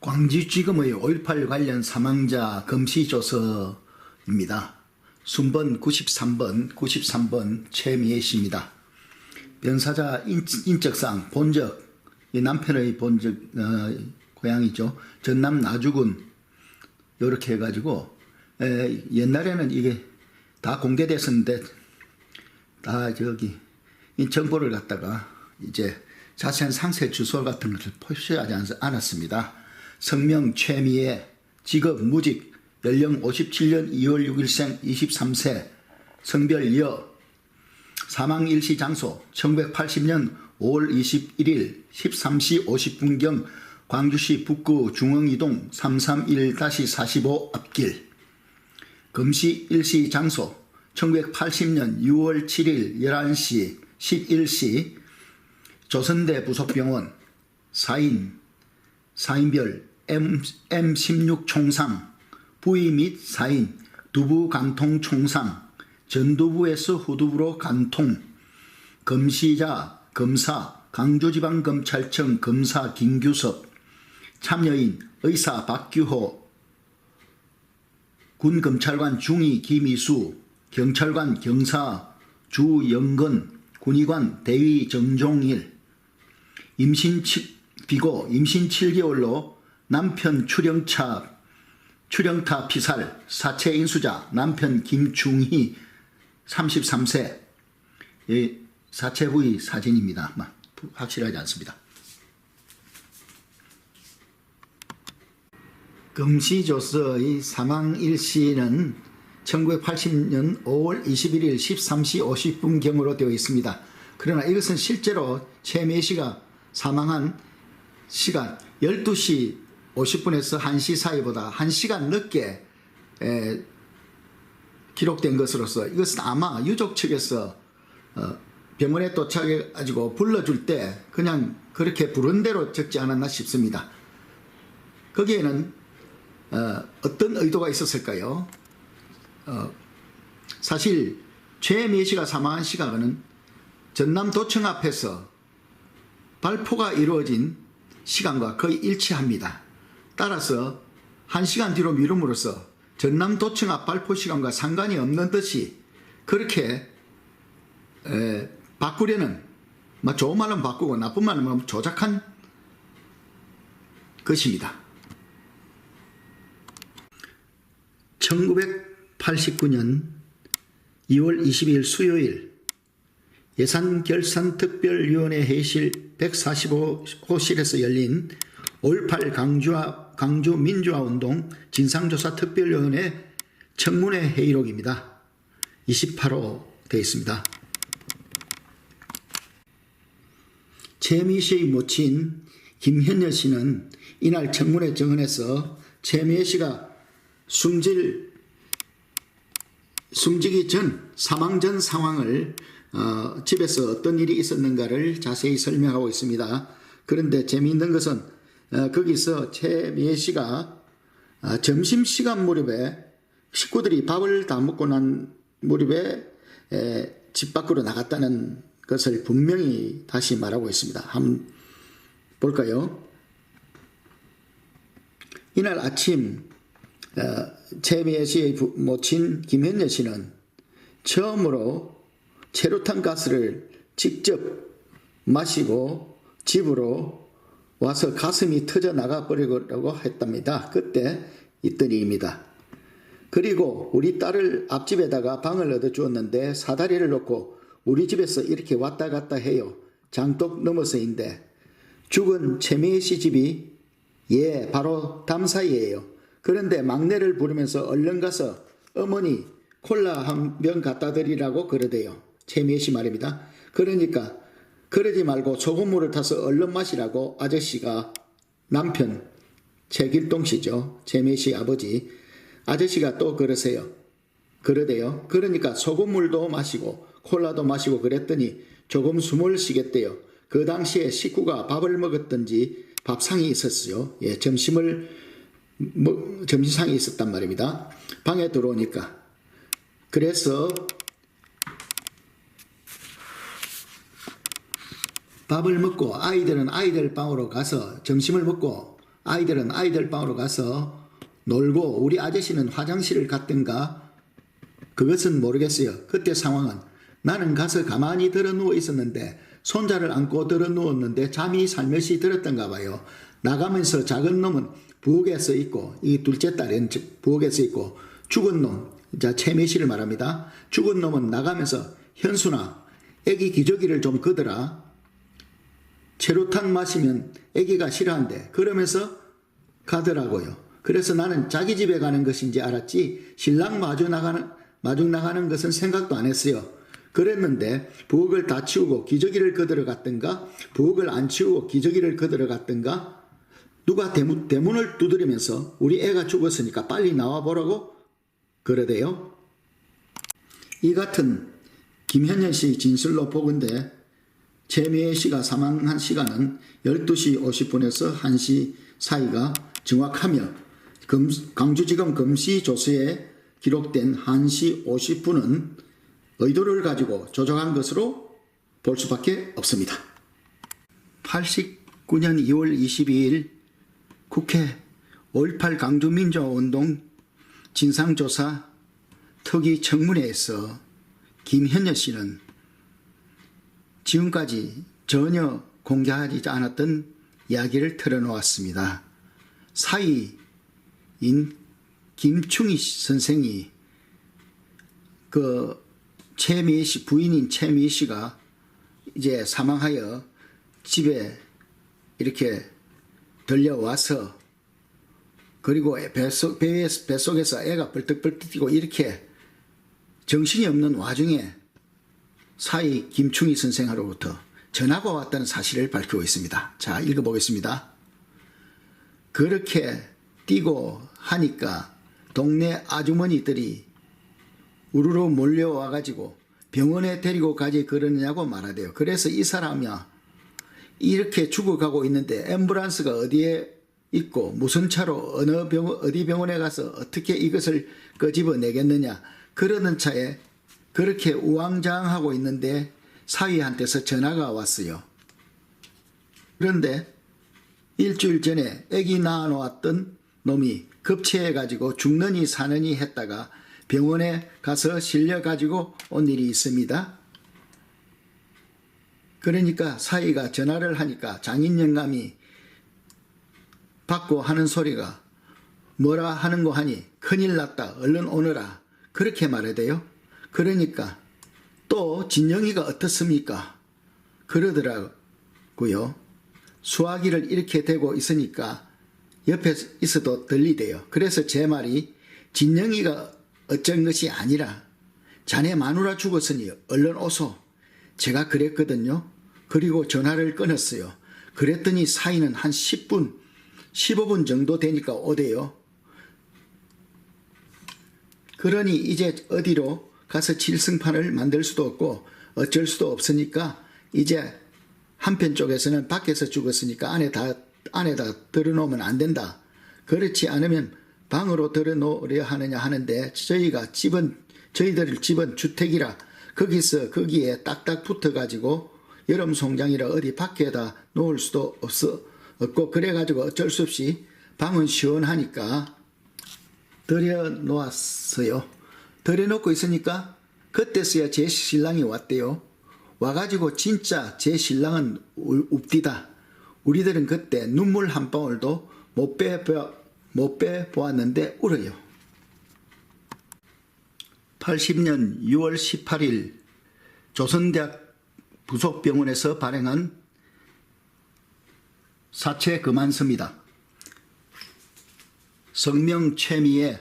광주지검의 5.18 관련 사망자 금시조서입니다. 순번 93번 최미애 씨입니다. 변사자 인적상 본적, 남편의 본적 고향이죠. 전남 나주군 이렇게 해가지고 옛날에는 이게 다 공개됐었는데 다 저기 이 정보를 갖다가 이제 자세한 상세 주소 같은 것을 표시하지 않았습니다. 성명 최미애, 직업 무직, 연령 57년 2월 6일생 23세, 성별 여, 사망 일시 장소 1980년 5월 21일 13시 50분경 광주시 북구 중흥이동 331-45 앞길. 금시 일시 장소 1980년 6월 7일 11시 11시 조선대 부속병원 사인별 M16 총상, 부위 및 사인, 두부 간통 총상, 전두부에서 후두부로 간통, 검시자, 검사, 강주지방검찰청 검사 김규섭, 참여인 의사 박규호, 군검찰관 중위 김희수, 경찰관 경사 주영건, 군의관 대위 정종일, 비고 임신 7개월로 남편 출영타 피살, 사체 인수자 남편 김중희 33세. 사체 후의 사진입니다. 확실하지 않습니다. 금시조서의 사망 일시는 1980년 5월 21일 13시 50분경으로 되어 있습니다. 그러나 이것은 실제로 최미애 씨가 사망한 시간 12시 50분에서 1시 사이보다 1시간 늦게 기록된 것으로서 이것은 아마 유족 측에서 병원에 도착해 가지고 불러줄 때 그냥 그렇게 부른 대로 적지 않았나 싶습니다. 거기에는 어떤 의도가 있었을까요? 사실 최미애 씨가 사망한 시각은 전남도청 앞에서 발포가 이루어진 시간과 거의 일치합니다. 따라서 1시간 뒤로 미룸으로써 전남도청 앞 발포 시간과 상관이 없는 듯이 그렇게 바꾸려는, 좋은 말은 바꾸고 나쁜 말은 조작한 것입니다. 1989년 2월 22일 수요일 예산결산특별위원회 회의실 145호실에서 열린 5.18 강주 민주화운동 진상조사특별위원회 청문회 회의록입니다. 28호 되어 있습니다. 최미애 씨의 모친 김현여 씨는 이날 청문회 정원에서 최미애 씨가 숨지기 전, 사망 전 상황을 집에서 어떤 일이 있었는가를 자세히 설명하고 있습니다. 그런데 재미있는 것은 거기서 최미애 씨가 점심시간 무렵에 식구들이 밥을 다 먹고 난 무렵에 집 밖으로 나갔다는 것을 분명히 다시 말하고 있습니다. 한번 볼까요? 이날 아침 최미애 씨의 모친 김현여 씨는 처음으로 체류탄 가스를 직접 마시고 집으로 와서 가슴이 터져 나가 버리려고 했답니다. 그때 있던 일입니다. 그리고 우리 딸을 앞집에다가 방을 얻어 주었는데 사다리를 놓고 우리 집에서 이렇게 왔다 갔다 해요. 장독 넘어서인데 죽은 최미애 씨 집이 바로 담 사이예요. 그런데 막내를 부르면서 얼른 가서 어머니 콜라 한 병 갖다 드리라고 그러대요. 최미애 씨 말입니다. 그러니까 그러지 말고 소금물을 타서 얼른 마시라고 아저씨가, 남편 최길동 씨죠. 최미애 씨 아버지. 아저씨가 또 그러대요. 그러니까 소금물도 마시고 콜라도 마시고 그랬더니 조금 숨을 쉬겠대요. 그 당시에 식구가 밥을 먹었던지 밥상이 있었어요. 점심상이 있었단 말입니다. 방에 들어오니까. 그래서 밥을 먹고 아이들은 아이들 방으로 가서 점심을 먹고 아이들은 아이들 방으로 가서 놀고 우리 아저씨는 화장실을 갔든가 그것은 모르겠어요. 그때 상황은 나는 가서 가만히 들어 누워 있었는데 손자를 안고 들어 누웠는데 잠이 살며시 들었던가 봐요. 나가면서 작은 놈은 부엌에 서 있고 이 둘째 딸은 부엌에 서 있고 죽은 놈, 자 최미 씨를 말합니다. 죽은 놈은 나가면서 현수나 애기 기저귀를 좀 걷어라. 체류탄 마시면 애기가 싫어한대. 그러면서 가더라고요. 그래서 나는 자기 집에 가는 것인지 알았지 신랑 마중 나가는 것은 생각도 안 했어요. 그랬는데 부엌을 다 치우고 기저귀를 걷으러 갔던가 부엌을 안 치우고 기저귀를 걷으러 갔던가 누가 대문을 두드리면서 우리 애가 죽었으니까 빨리 나와보라고 그러대요. 이 같은 김현년 씨 진술로 보건대 최미애 씨가 사망한 시간은 12시 50분에서 1시 사이가 정확하며 광주지검 검시조서에 기록된 1시 50분은 의도를 가지고 조작한 것으로 볼 수밖에 없습니다. 89년 2월 22일 국회 5.18 광주민주화운동 진상조사 특위 청문회에서 김현여 씨는 지금까지 전혀 공개하지 않았던 이야기를 털어놓았습니다. 사위인 김충희 선생이 그 최미애 씨 부인인 최미애 씨가 이제 사망하여 집에 이렇게 들려와서 그리고 뱃속에서 애가 벌떡벌떡 뛰고 이렇게 정신이 없는 와중에 사위 김충희 선생으로부터 전화가 왔다는 사실을 밝히고 있습니다. 자, 읽어보겠습니다. 그렇게 뛰고 하니까 동네 아주머니들이 우르르 몰려와가지고 병원에 데리고 가지 그러느냐고 말하대요. 그래서 이 사람이야 이렇게 죽어가고 있는데 앰뷸런스가 어디에 있고 무슨 차로 어디 병원에 가서 어떻게 이것을 끄집어내겠느냐 그러는 차에 그렇게 우왕좌왕하고 있는데 사위한테서 전화가 왔어요. 그런데 일주일 전에 아기 낳아놓았던 놈이 급체해가지고 죽느니 사느니 했다가 병원에 가서 실려가지고 온 일이 있습니다. 그러니까 사위가 전화를 하니까 장인 영감이 받고 하는 소리가 뭐라 하는 거 하니 큰일 났다 얼른 오너라 그렇게 말해대요. 그러니까 또 진영이가 어떻습니까? 그러더라고요. 수화기를 이렇게 대고 있으니까 옆에 있어도 들리대요. 그래서 제 말이 진영이가 어쩐 것이 아니라 자네 마누라 죽었으니 얼른 오소. 제가 그랬거든요. 그리고 전화를 끊었어요. 그랬더니 사이는 한 10분, 15분 정도 되니까 오대요. 그러니 이제 어디로 가서 칠승판을 만들 수도 없고 어쩔 수도 없으니까 이제 한편 쪽에서는 밖에서 죽었으니까 안에다 들어놓으면 안 된다. 그렇지 않으면 방으로 들어놓으려 하느냐 하는데 저희들 집은 주택이라 거기에 딱딱 붙어가지고 여름 송장이라 어디 밖에다 놓을 수도 없고 그래가지고 어쩔 수 없이 방은 시원하니까 들여놓았어요. 들여놓고 있으니까 그때서야 제 신랑이 왔대요. 와가지고 진짜 제 신랑은 웁디다. 우리들은 그때 눈물 한 방울도 못 빼보았는데 울어요. 80년 6월 18일 조선대학 부속병원에서 발행한 사체 금안서입니다. 성명 최미애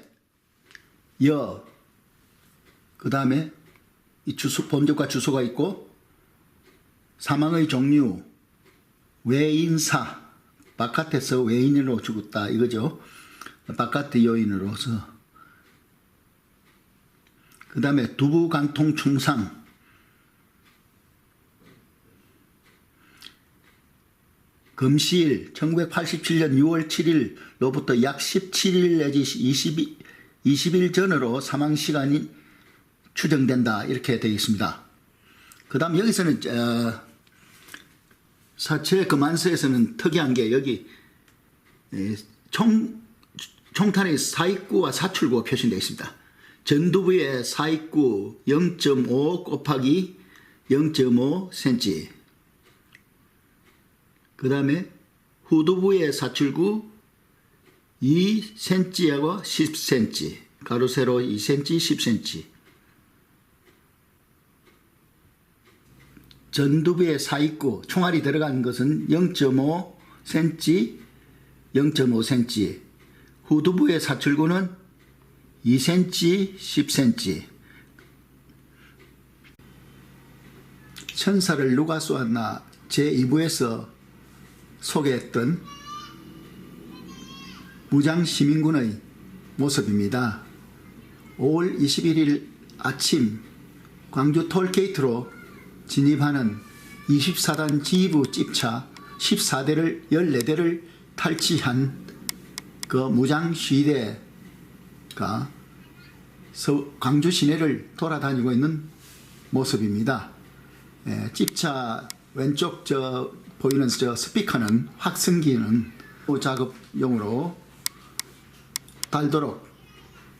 그 다음에 이 범죄과 주소가 있고 사망의 종류 외인사 바깥에서 외인으로 죽었다 이거죠. 바깥의 요인으로서 그 다음에 두부간통 충상 금시일 1987년 6월 7일로부터 약 17일 내지 20일 전으로 사망시간이 추정된다 이렇게 되어 있습니다. 그 다음 여기서는 사체 금안서에서는 특이한 게 여기 총탄의 사입구와 사출구가 표시되어 있습니다. 전두부의 사입구 0.5 곱하기 0.5cm, 그 다음에 후두부의 사출구 2cm하고 10cm, 가로 세로 2cm, 10cm. 전두부의 사입구 총알이 들어간 것은 0.5cm, 0.5cm. 후두부의 사출구는 2cm, 10cm. 천사를 누가 쏘았나 제2부에서 소개했던 무장시민군의 모습입니다. 5월 21일 아침 광주 톨게이트로 진입하는 24단 지휘부 집차 14대를 14대를 탈취한 그 무장시위대가 광주 시내를 돌아다니고 있는 모습입니다. 집차 왼쪽 보이는 스피커는 확성기는 작업용으로 달도록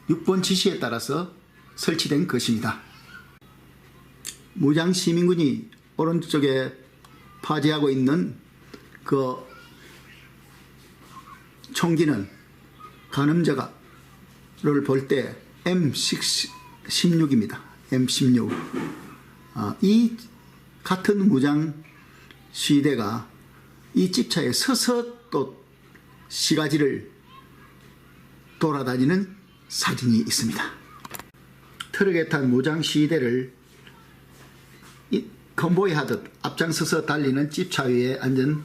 6번 지시에 따라서 설치된 것입니다. 무장시민군이 오른쪽에 파지하고 있는 그 총기는 가늠자를 볼 때 M16입니다. M16. 이 같은 무장 시위대가 이 집차에 서서 또 시가지를 돌아다니는 사진이 있습니다. 트럭에 탄 무장 시위대를 컨보이 하듯 앞장서서 달리는 집차 위에 앉은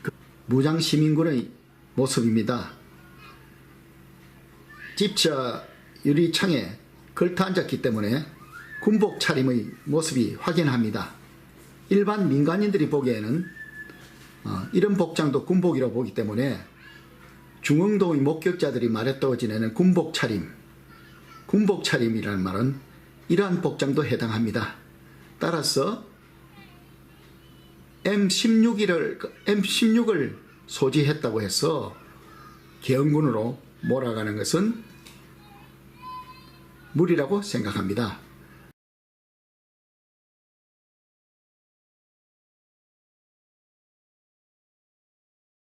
그 무장 시민군의 모습입니다. 집차 유리창에 걸터 앉았기 때문에 군복 차림의 모습이 확인합니다. 일반 민간인들이 보기에는 이런 복장도 군복이라고 보기 때문에 중흥동의 목격자들이 말했다고 지내는 군복 차림이라는 말은 이러한 복장도 해당합니다. 따라서 M16을 소지했다고 해서 계엄군으로 몰아가는 것은 무리라고 생각합니다.